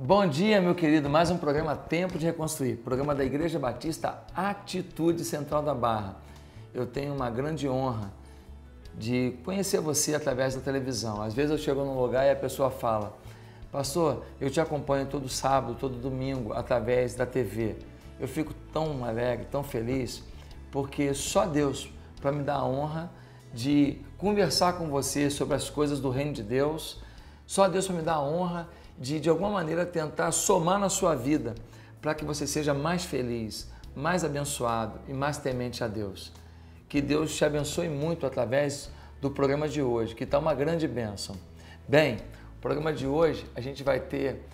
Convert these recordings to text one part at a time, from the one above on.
Bom dia, meu querido. Mais um programa Tempo de Reconstruir, programa da Igreja Batista Atitude Central da Barra. Eu tenho uma grande honra de conhecer você através da televisão. Às vezes eu chego num lugar e a pessoa fala: pastor, eu te acompanho todo sábado, todo domingo através da TV. Eu fico tão alegre, tão feliz, porque só Deus para me dar a honra de conversar com você sobre as coisas do reino de Deus. Só Deus para me dar a honra de alguma maneira tentar somar na sua vida para que você seja mais feliz, mais abençoado e mais temente a Deus. Que Deus te abençoe muito através do programa de hoje, que está uma grande bênção. Bem, o programa de hoje a gente vai ter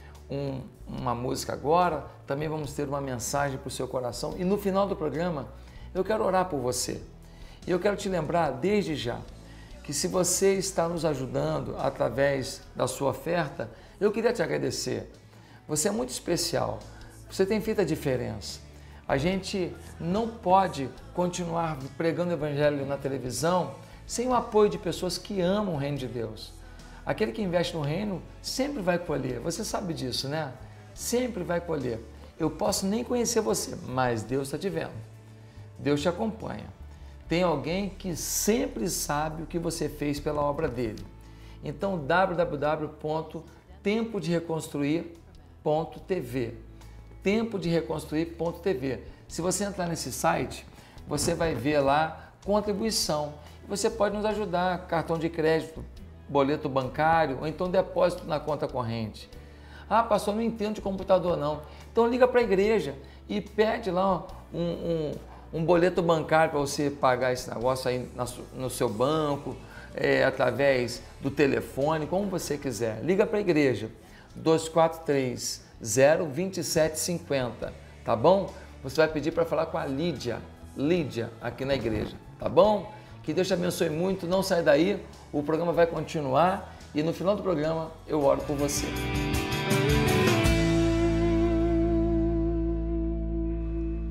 uma música agora, também vamos ter uma mensagem para o seu coração e no final do programa eu quero orar por você. E eu quero te lembrar desde já que se você está nos ajudando através da sua oferta, eu queria te agradecer. Você é muito especial, você tem feito a diferença. A gente não pode continuar pregando o evangelho na televisão sem o apoio de pessoas que amam o reino de Deus. Aquele que investe no reino sempre vai colher, você sabe disso, né? Sempre vai colher. Eu posso nem conhecer você, mas Deus está te vendo. Deus te acompanha. Tem alguém que sempre sabe o que você fez pela obra dele. Então, www.tempodereconstruir.tv tempodereconstruir.tv. Se você entrar nesse site, você vai ver lá contribuição. Você pode nos ajudar, cartão de crédito, boleto bancário ou então depósito na conta corrente. Ah, pastor, não entendo de computador não. Então liga para a igreja e pede lá um boleto bancário para você pagar esse negócio aí no seu banco, através do telefone, como você quiser. Liga para a igreja, 2430-2750, tá bom? Você vai pedir para falar com a Lídia aqui na igreja, tá bom? Que Deus te abençoe muito, não sai daí, o programa vai continuar e no final do programa eu oro por você.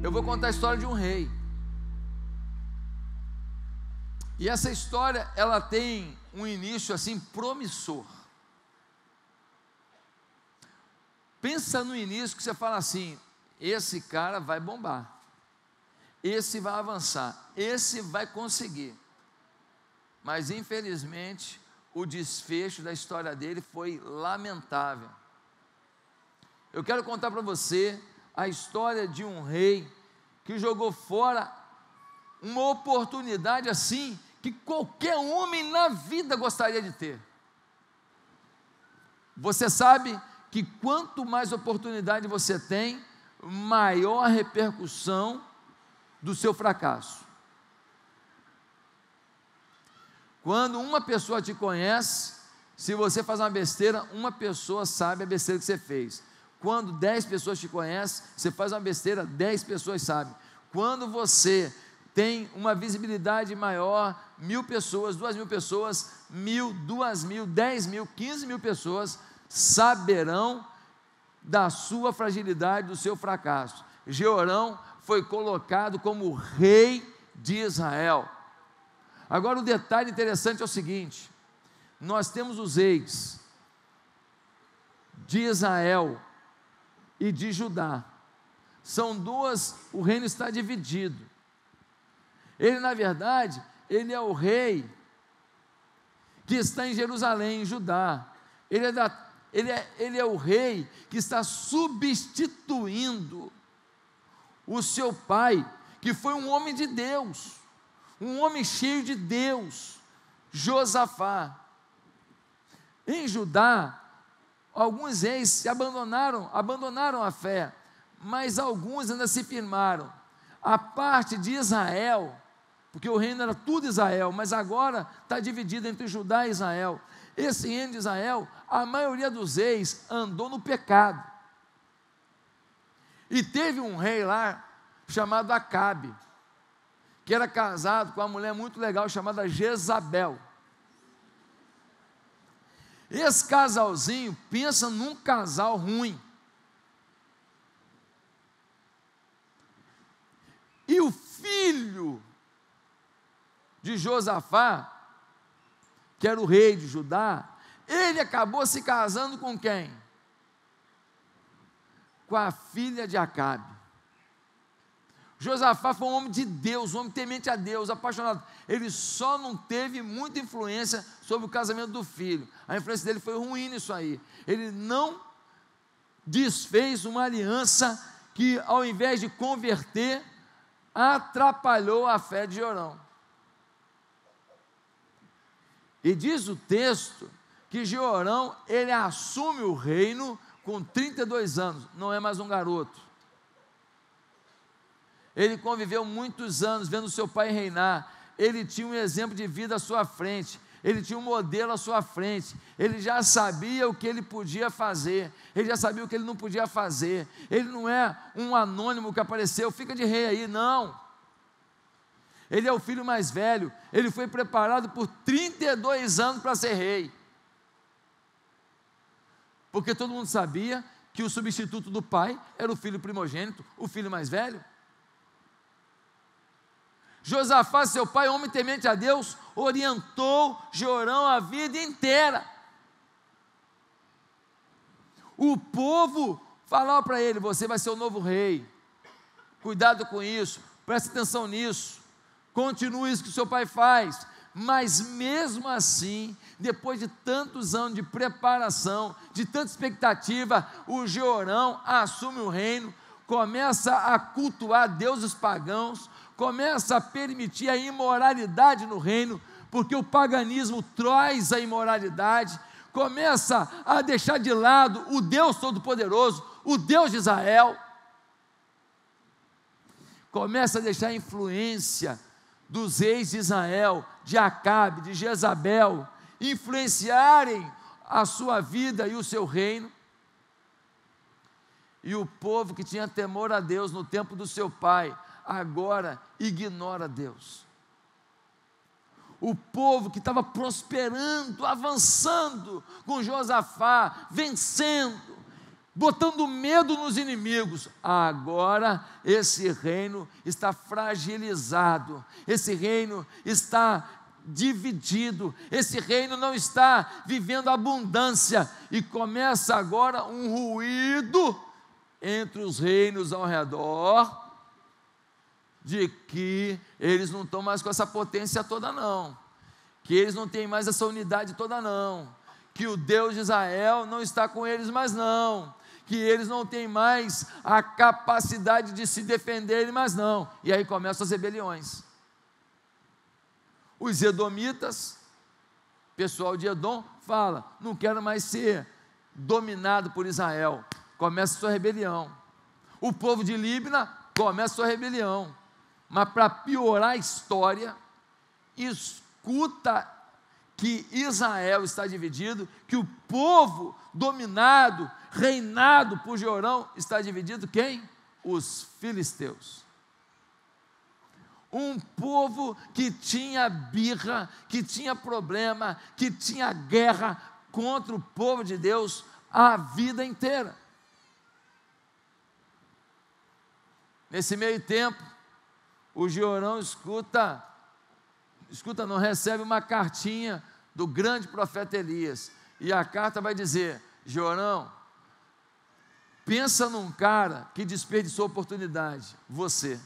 Eu vou contar a história de um rei. E essa história, ela tem um início assim promissor. Pensa no início que você fala assim: esse cara vai bombar, esse vai avançar, esse vai conseguir. Mas infelizmente o desfecho da história dele foi lamentável. Eu quero contar para você a história de um rei que jogou fora uma oportunidade assim que qualquer homem na vida gostaria de ter. Você sabe que quanto mais oportunidade você tem, maior a repercussão do seu fracasso. Quando uma pessoa te conhece, se você faz uma besteira, uma pessoa sabe a besteira que você fez. Quando 10 pessoas te conhecem, você faz uma besteira, 10 pessoas sabem. Quando você tem uma visibilidade maior, 1.000 pessoas, 2.000 pessoas, 1.000, 2.000, 10.000, 15.000 pessoas saberão da sua fragilidade, do seu fracasso. Jeorão foi colocado como rei de Israel. Agora o detalhe interessante é o seguinte: nós temos os reis de Israel e de Judá. São duas, o reino está dividido. Ele, na verdade, ele é o rei que está em Jerusalém, em Judá. Ele é o rei que está substituindo o seu pai, que foi um homem de Deus, um homem cheio de Deus, Josafá. Em Judá, alguns reis se abandonaram a fé, mas alguns ainda se firmaram. A parte de Israel, porque o reino era tudo Israel, mas agora está dividido entre Judá e Israel. Esse reino de Israel, a maioria dos reis andou no pecado. E teve um rei lá, chamado Acabe, que era casado com uma mulher muito legal, chamada Jezabel. Esse casalzinho, pensa num casal ruim. E o filho de Josafá, que era o rei de Judá, ele acabou se casando com quem? com a filha de Acabe. Josafá foi um homem de Deus, um homem temente a Deus, apaixonado. Ele só não teve muita influência sobre o casamento do filho. A influência dele foi ruim nisso aí. Ele não desfez uma aliança que, ao invés de converter, atrapalhou a fé de Jorão. E diz o texto que Jorão, ele assume o reino com 32 anos, não é mais um garoto. Ele conviveu muitos anos vendo seu pai reinar, ele tinha um exemplo de vida à sua frente, ele tinha um modelo à sua frente, ele já sabia o que ele podia fazer, ele já sabia o que ele não podia fazer, ele não é um anônimo que apareceu, fica de rei aí, não. Ele é o filho mais velho, ele foi preparado por 32 anos para ser rei, porque todo mundo sabia que o substituto do pai era o filho primogênito, o filho mais velho. Josafá, seu pai, homem temente a Deus, orientou Jorão a vida inteira. O povo falava para ele: você vai ser o novo rei, cuidado com isso, preste atenção nisso, continue isso que seu pai faz. Mas mesmo assim, depois de tantos anos de preparação, de tanta expectativa, o Jorão assume o reino, começa a cultuar deuses pagãos, começa a permitir a imoralidade no reino, porque o paganismo traz a imoralidade, começa a deixar de lado o Deus Todo-Poderoso, o Deus de Israel, começa a deixar a influência dos reis de Israel, de Acabe, de Jezabel, influenciarem a sua vida e o seu reino. E o povo que tinha temor a Deus no tempo do seu pai, agora ignora Deus. O povo que estava prosperando, avançando com Josafá, vencendo, botando medo nos inimigos, agora esse reino está fragilizado, esse reino está dividido, esse reino não está vivendo abundância, e começa agora um ruído entre os reinos ao redor, de que eles não estão mais com essa potência toda não, que eles não têm mais essa unidade toda não, que o Deus de Israel não está com eles mais não, que eles não têm mais a capacidade de se defenderem mais não, e aí começam as rebeliões. Os edomitas, pessoal de Edom, fala: não quero mais ser dominado por Israel, começa a sua rebelião. O povo de Líbina começa a sua rebelião. Mas para piorar a história, escuta que Israel está dividido, que o povo dominado, reinado por Jorão está dividido. Quem? Os filisteus. Um povo que tinha birra, que tinha problema, que tinha guerra contra o povo de Deus a vida inteira. Nesse meio tempo, o Jorão não, recebe uma cartinha do grande profeta Elias, e a carta vai dizer: Jorão, pensa num cara que desperdiçou oportunidade, você.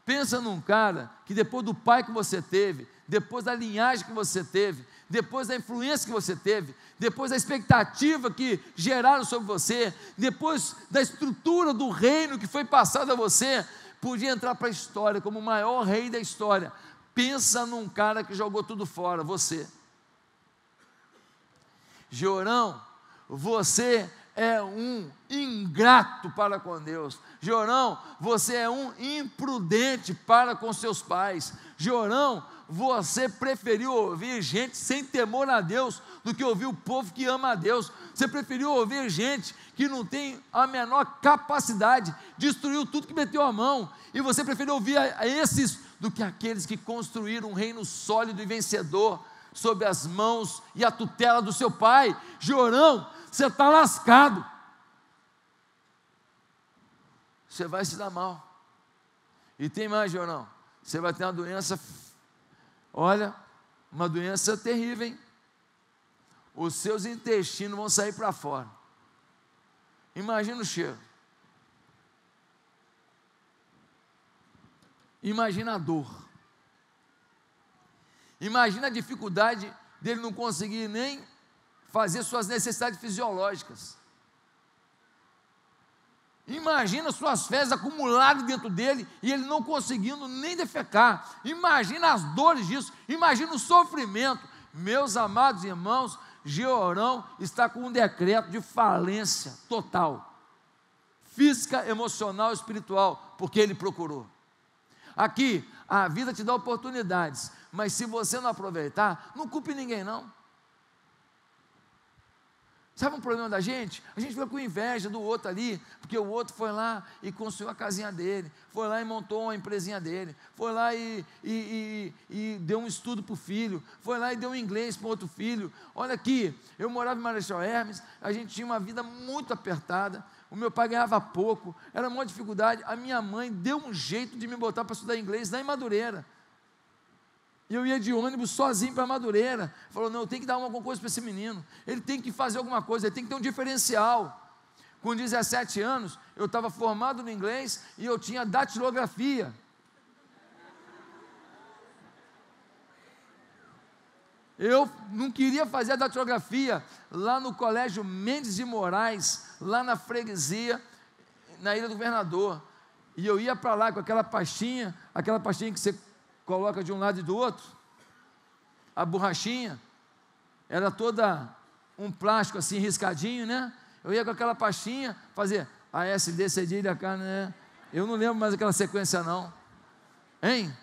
Pensa num cara que depois do pai que você teve, depois da linhagem que você teve, depois da influência que você teve, depois da expectativa que geraram sobre você, depois da estrutura do reino que foi passado a você, podia entrar para a história como o maior rei da história. Pensa num cara que jogou tudo fora, você. Jorão, você é um ingrato para com Deus. Jorão, você é um imprudente para com seus pais. Jorão, você preferiu ouvir gente sem temor a Deus do que ouvir o povo que ama a Deus. Você preferiu ouvir gente que não tem a menor capacidade, destruiu tudo que meteu a mão, e você preferiu ouvir a esses do que aqueles que construíram um reino sólido e vencedor sob as mãos e a tutela do seu pai. Jorão, você está lascado, você vai se dar mal. E tem mais, Jorão, você vai ter uma doença, olha, uma doença terrível, hein? Os seus intestinos vão sair para fora. Imagina o cheiro. Imagina a dor. Imagina a dificuldade dele não conseguir nem fazer suas necessidades fisiológicas. Imagina suas fezes acumuladas dentro dele e ele não conseguindo nem defecar. Imagina as dores disso. Imagina o sofrimento. Meus amados irmãos, Georão está com um decreto de falência total, física, emocional, espiritual, porque ele procurou. Aqui, a vida te dá oportunidades, mas se você não aproveitar, não culpe ninguém não. Sabe um problema da gente? A gente fica com inveja do outro ali, porque o outro foi lá e construiu a casinha dele, foi lá e montou uma empresinha dele, foi lá e deu um estudo para o filho, foi lá e deu um inglês para o outro filho. Olha aqui, eu morava em Marechal Hermes, a gente tinha uma vida muito apertada, o meu pai ganhava pouco, era uma dificuldade, a minha mãe deu um jeito de me botar para estudar inglês lá em Madureira. E eu ia de ônibus sozinho para Madureira. Falou, não, eu tenho que dar alguma coisa para esse menino. Ele tem que fazer alguma coisa, ele tem que ter um diferencial. Com 17 anos, eu estava formado no inglês e eu tinha datilografia. Eu não queria fazer a datilografia lá no Colégio Mendes de Moraes, lá na freguesia, na Ilha do Governador. E eu ia para lá com aquela pastinha que você coloca de um lado e do outro, a borrachinha, era toda um plástico assim, riscadinho, né? Eu ia com aquela pastinha, fazer a SD, cedilha, cá, né? Eu não lembro mais aquela sequência não. Hein?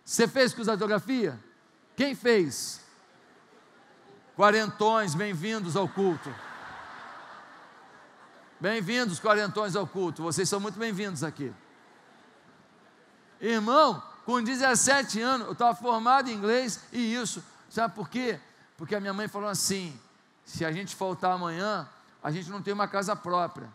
Você fez com datilografia? Quem fez? Quarentões, bem-vindos ao culto. Bem-vindos, quarentões, ao culto. Vocês são muito bem-vindos aqui. Irmão, com 17 anos, eu estava formado em inglês e isso, sabe por quê? Porque a minha mãe falou assim, se a gente faltar amanhã, a gente não tem uma casa própria,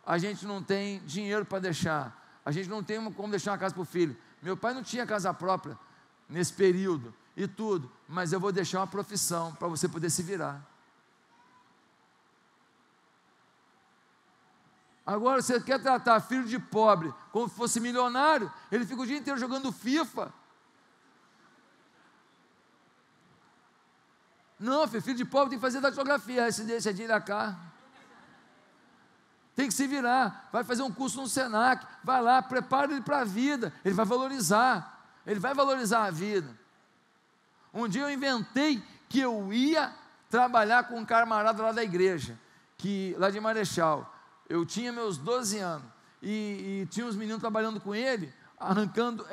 a gente não tem dinheiro para deixar, a gente não tem como deixar uma casa para o filho. Meu pai não tinha casa própria nesse período e tudo, mas eu vou deixar uma profissão para você poder se virar. Agora você quer tratar filho de pobre como se fosse milionário, ele fica o dia inteiro jogando FIFA. Não, filho de pobre tem que fazer datilografia, se deixa de ir a cá. Tem que se virar, vai fazer um curso no Senac, vai lá, prepara ele para a vida, ele vai valorizar a vida. Um dia eu inventei que eu ia trabalhar com um camarada lá da igreja, lá de Marechal. Eu tinha meus 12 anos e tinha uns meninos trabalhando com ele, arrancando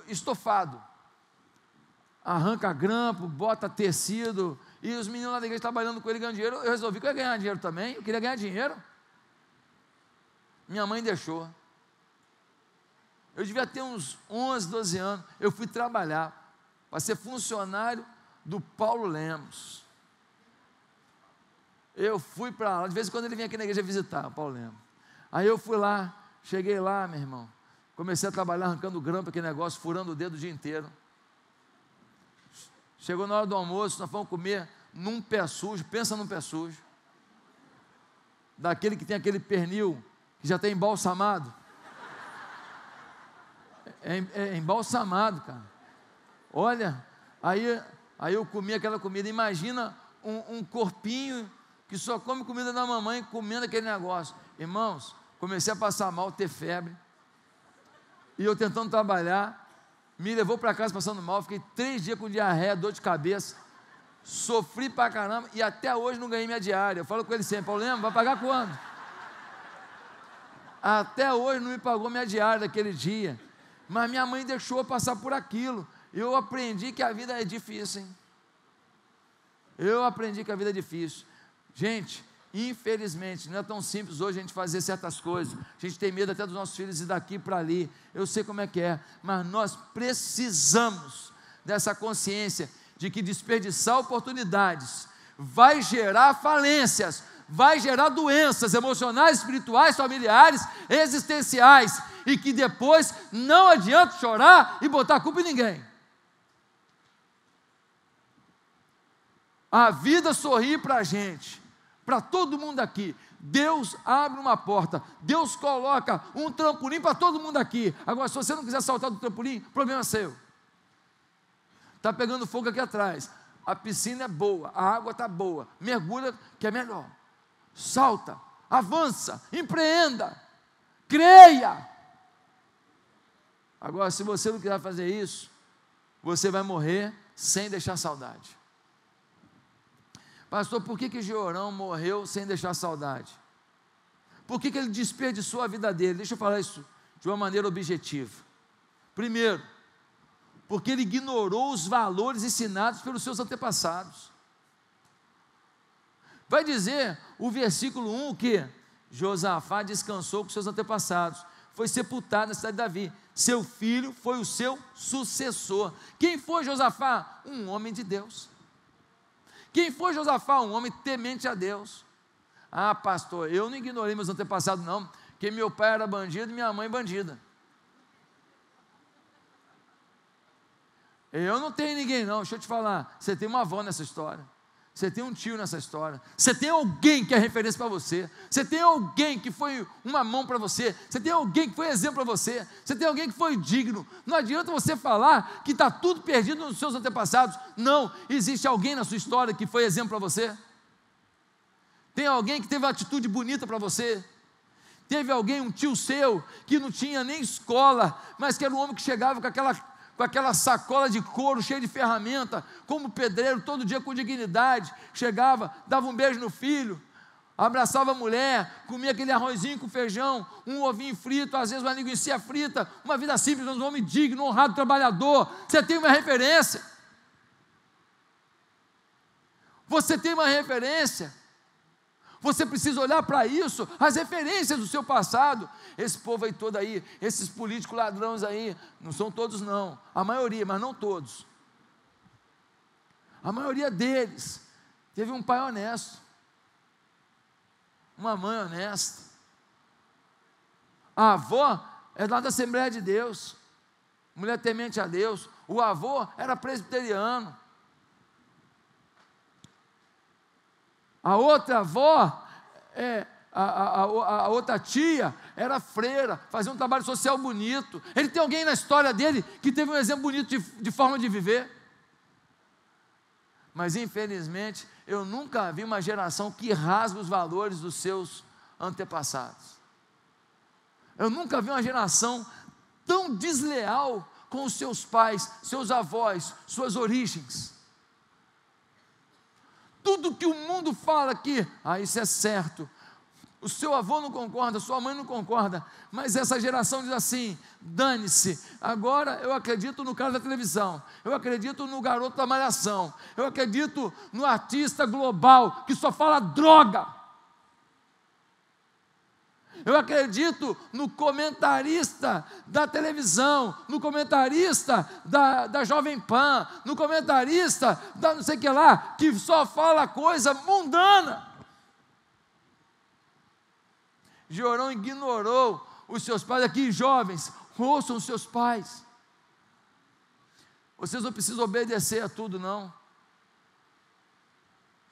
estofado. Arranca grampo, bota tecido, e os meninos lá da igreja trabalhando com ele, ganhando dinheiro. Eu resolvi que eu ia ganhar dinheiro também, eu queria ganhar dinheiro. Minha mãe deixou. Eu devia ter uns 11, 12 anos, eu fui trabalhar para ser funcionário do Paulo Lemos. Eu fui para lá, de vez em quando ele vinha aqui na igreja visitar, o Paulo Lemos. Aí eu fui lá, cheguei lá, meu irmão, comecei a trabalhar arrancando grampo, aquele negócio, furando o dedo o dia inteiro. Chegou na hora do almoço, nós fomos comer num pé sujo, pensa num pé sujo, daquele que tem aquele pernil, que já está embalsamado. É embalsamado, cara. Olha, aí eu comi aquela comida, imagina um corpinho que só come comida da mamãe, comendo aquele negócio. Irmãos, comecei a passar mal, ter febre, e eu tentando trabalhar, me levou para casa passando mal, fiquei 3 dias com diarreia, dor de cabeça, sofri pra caramba, e até hoje não ganhei minha diária. Eu falo com ele sempre, Paulo Lemos, vai pagar quando? Até hoje não me pagou minha diária daquele dia, mas minha mãe deixou eu passar por aquilo. Eu aprendi que a vida é difícil, hein? Eu aprendi que a vida é difícil. Gente, infelizmente, não é tão simples hoje a gente fazer certas coisas. A gente tem medo até dos nossos filhos ir daqui para ali. Eu sei como é que é, mas nós precisamos dessa consciência de que desperdiçar oportunidades vai gerar falências, vai gerar doenças emocionais, espirituais, familiares, existenciais, e que depois não adianta chorar e botar a culpa em ninguém. A vida sorri para a gente, para todo mundo aqui. Deus abre uma porta, Deus coloca um trampolim para todo mundo aqui. Agora, se você não quiser saltar do trampolim, o problema é seu. Está pegando fogo aqui atrás, a piscina é boa, a água está boa, mergulha que é melhor, salta, avança, empreenda, creia. Agora, se você não quiser fazer isso, você vai morrer sem deixar saudade. Pastor, por que Georão morreu sem deixar saudade? Por que ele desperdiçou a vida dele? Deixa eu falar isso de uma maneira objetiva. Primeiro, porque ele ignorou os valores ensinados pelos seus antepassados. Vai dizer o versículo 1 que Josafá descansou com seus antepassados, foi sepultado na cidade de Davi, seu filho foi o seu sucessor. Quem foi Josafá? Um homem de Deus. Quem foi Josafá? Um homem temente a Deus. Ah, pastor, eu não ignorei meus antepassados não, porque meu pai era bandido e minha mãe bandida. Eu não tenho ninguém não, deixa eu te falar, você tem uma avó nessa história, você tem um tio nessa história, você tem alguém que é referência para você, você tem alguém que foi uma mão para você, você tem alguém que foi exemplo para você, você tem alguém que foi digno. Não adianta você falar que está tudo perdido nos seus antepassados. Não, existe alguém na sua história que foi exemplo para você. Tem alguém que teve uma atitude bonita para você. Teve alguém, um tio seu, que não tinha nem escola, mas que era um homem que chegava com aquela sacola de couro cheia de ferramenta, como pedreiro, todo dia com dignidade, chegava, dava um beijo no filho, abraçava a mulher, comia aquele arrozinho com feijão, um ovinho frito, às vezes uma linguiça frita, uma vida simples, um homem digno, honrado, trabalhador. Você tem uma referência. Você tem uma referência. Você precisa olhar para isso, as referências do seu passado. Esse povo aí todo aí, esses políticos ladrões aí, não são todos não, a maioria, mas não todos. A maioria deles teve um pai honesto, uma mãe honesta. A avó é lá da Assembleia de Deus, mulher temente a Deus. O avô era presbiteriano. A outra avó, a outra tia, era freira, fazia um trabalho social bonito. Ele tem alguém na história dele que teve um exemplo bonito de forma de viver. Mas infelizmente, eu nunca vi uma geração que rasga os valores dos seus antepassados. Eu nunca vi uma geração tão desleal com os seus pais, seus avós, suas origens. Tudo que o mundo fala aqui, isso é certo. O seu avô não concorda, sua mãe não concorda, mas essa geração diz assim: dane-se, agora eu acredito no cara da televisão, eu acredito no garoto da malhação, eu acredito no artista global que só fala droga. Eu acredito no comentarista da televisão, no comentarista da Jovem Pan, no comentarista da não sei o que lá, que só fala coisa mundana. Georão ignorou os seus pais. Aqui, jovens, ouçam os seus pais. Vocês não precisam obedecer a tudo, não.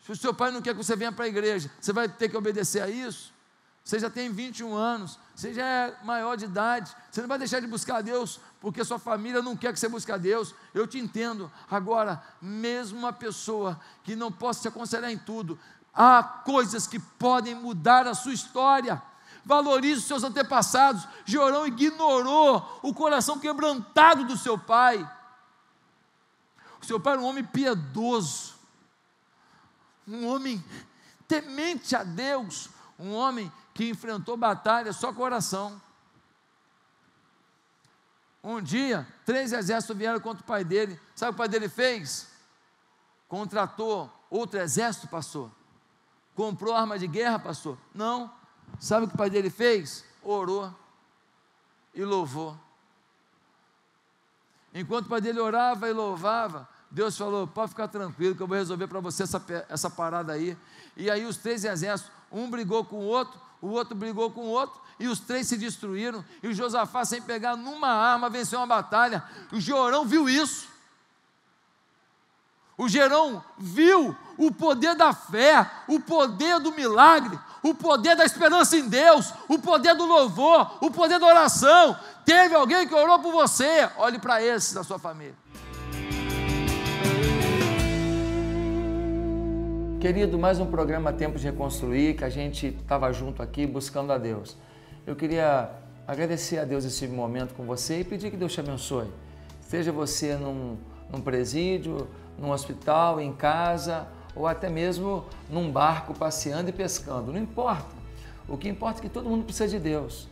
Se o seu pai não quer que você venha para a igreja, você vai ter que obedecer a isso. Você já tem 21 anos, você já é maior de idade, você não vai deixar de buscar a Deus, porque sua família não quer que você busque a Deus. Eu te entendo. Agora, mesmo uma pessoa que não possa te aconselhar em tudo, há coisas que podem mudar a sua história. Valorize os seus antepassados. Georão ignorou o coração quebrantado do seu pai. O seu pai era um homem piedoso, um homem temente a Deus, um homem que enfrentou batalha só com oração. Um dia, 3 exércitos vieram contra o pai dele. Sabe o que o pai dele fez? Contratou outro exército, pastor. Comprou arma de guerra, pastor? Não. Sabe o que o pai dele fez? Orou e louvou. Enquanto o pai dele orava e louvava, Deus falou: pode ficar tranquilo que eu vou resolver para você essa parada aí. E aí os 3 exércitos, um brigou com o outro brigou com o outro, e os 3 se destruíram, e o Josafá, sem pegar numa arma, venceu uma batalha. O Georão viu isso. O Gerão viu o poder da fé, o poder do milagre, o poder da esperança em Deus, o poder do louvor, o poder da oração. Teve alguém que orou por você. Olhe para esses da sua família. Querido, mais um programa Tempo de Reconstruir, que a gente estava junto aqui buscando a Deus. Eu queria agradecer a Deus esse momento com você e pedir que Deus te abençoe. Seja você num presídio, num hospital, em casa, ou até mesmo num barco passeando e pescando. Não importa. O que importa é que todo mundo precisa de Deus.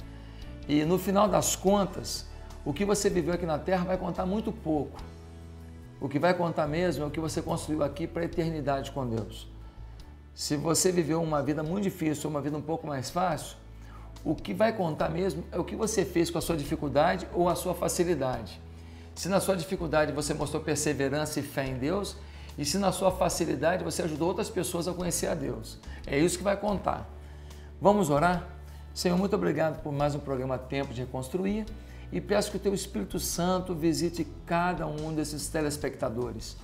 E no final das contas, o que você viveu aqui na terra vai contar muito pouco. O que vai contar mesmo é o que você construiu aqui para a eternidade com Deus. Se você viveu uma vida muito difícil ou uma vida um pouco mais fácil, o que vai contar mesmo é o que você fez com a sua dificuldade ou a sua facilidade. Se na sua dificuldade você mostrou perseverança e fé em Deus, e se na sua facilidade você ajudou outras pessoas a conhecer a Deus. É isso que vai contar. Vamos orar? Senhor, muito obrigado por mais um programa Tempo de Reconstruir e peço que o Teu Espírito Santo visite cada um desses telespectadores.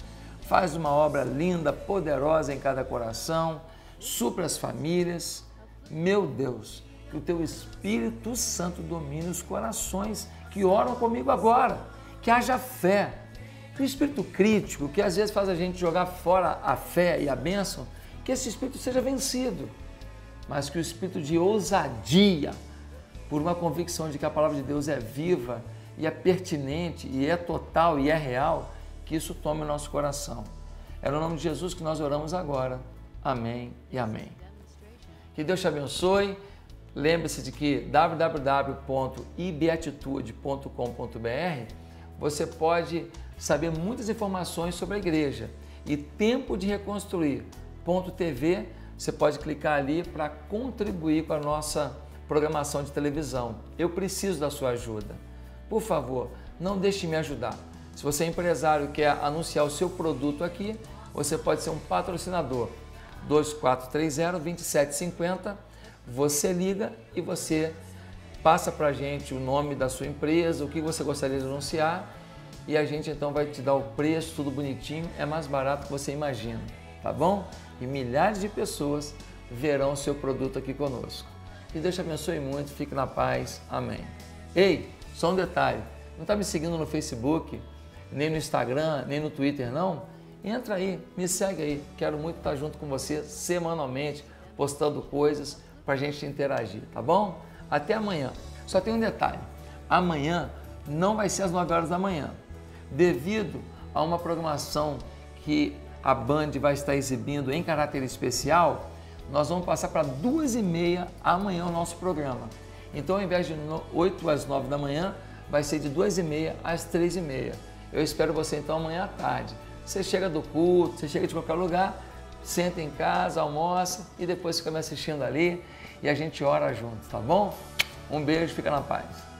Faz uma obra linda, poderosa em cada coração, supra as famílias. Meu Deus, que o Teu Espírito Santo domine os corações que oram comigo agora, que haja fé. Que o espírito crítico, que às vezes faz a gente jogar fora a fé e a bênção, que esse espírito seja vencido, mas que o espírito de ousadia, por uma convicção de que a palavra de Deus é viva e é pertinente e é total e é real, que isso tome o nosso coração. É no nome de Jesus que nós oramos agora. Amém e amém. Que Deus te abençoe. Lembre-se de que www.ibeatitude.com.br você pode saber muitas informações sobre a igreja. E Tempo de Reconstruir.tv, você pode clicar ali para contribuir com a nossa programação de televisão. Eu preciso da sua ajuda. Por favor, não deixe de me ajudar. Se você é empresário e quer anunciar o seu produto aqui, você pode ser um patrocinador. 2430-2750, você liga e você passa para a gente o nome da sua empresa, o que você gostaria de anunciar e a gente então vai te dar o preço, tudo bonitinho, é mais barato que você imagina, tá bom? E milhares de pessoas verão o seu produto aqui conosco. Que Deus te abençoe muito, fique na paz, amém. Ei, só um detalhe, não está me seguindo no Facebook, nem no Instagram, nem no Twitter não? Entra aí, me segue aí, quero muito estar junto com você semanalmente, postando coisas para a gente interagir, tá bom? Até amanhã. Só tem um detalhe, amanhã não vai ser às 9 horas da manhã, devido a uma programação que a Band vai estar exibindo em caráter especial, nós vamos passar para 2h30 amanhã o nosso programa. Então, ao invés de 8 às 9 da manhã, vai ser de 2h30 às 3h30. Eu espero você então amanhã à tarde. Você chega do culto, você chega de qualquer lugar, senta em casa, almoça e depois fica me assistindo ali e a gente ora junto, tá bom? Um beijo, fica na paz.